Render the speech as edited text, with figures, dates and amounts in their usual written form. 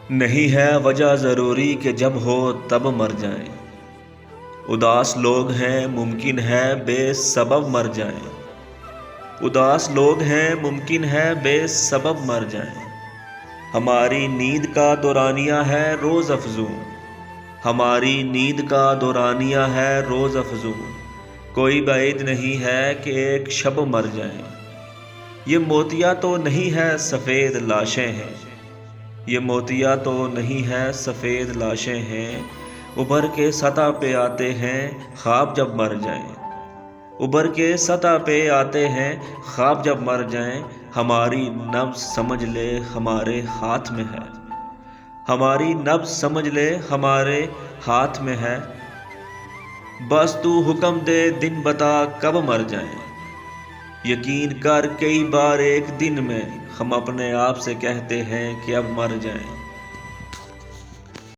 نہیں ہے وجہ ضروری کہ جب ہو تب مر جائیں۔ اداس لوگ ہیں ممکن ہے بے سبب مر جائیں۔ اداس لوگ ہیں ممکن ہے بے سبب مر جائیں۔ ہماری نیند کا دورانیہ ہے روز افزوں۔ ہماری نیند کا دورانیہ ہے روز افزوں۔ کوئی بعید نہیں ہے کہ ایک شب مر جائیں۔ یہ موتیا تو نہیں ہے سفید لاشیں ہیں۔ یہ موتیا تو نہیں ہے سفید لاشیں ہیں۔ ابھر کے سطح پہ آتے ہیں خواب جب مر جائیں۔ ابھر کے سطح پہ آتے ہیں خواب جب مر جائیں۔ ہماری نبض سمجھ لے ہمارے ہاتھ میں ہے۔ ہماری نبض سمجھ لے ہمارے ہاتھ میں ہے۔ بس تو حکم دے دن بتا کب مر جائیں۔ یقین کر کئی بار ایک دن میں ہم اپنے آپ سے کہتے ہیں کہ اب مر جائیں۔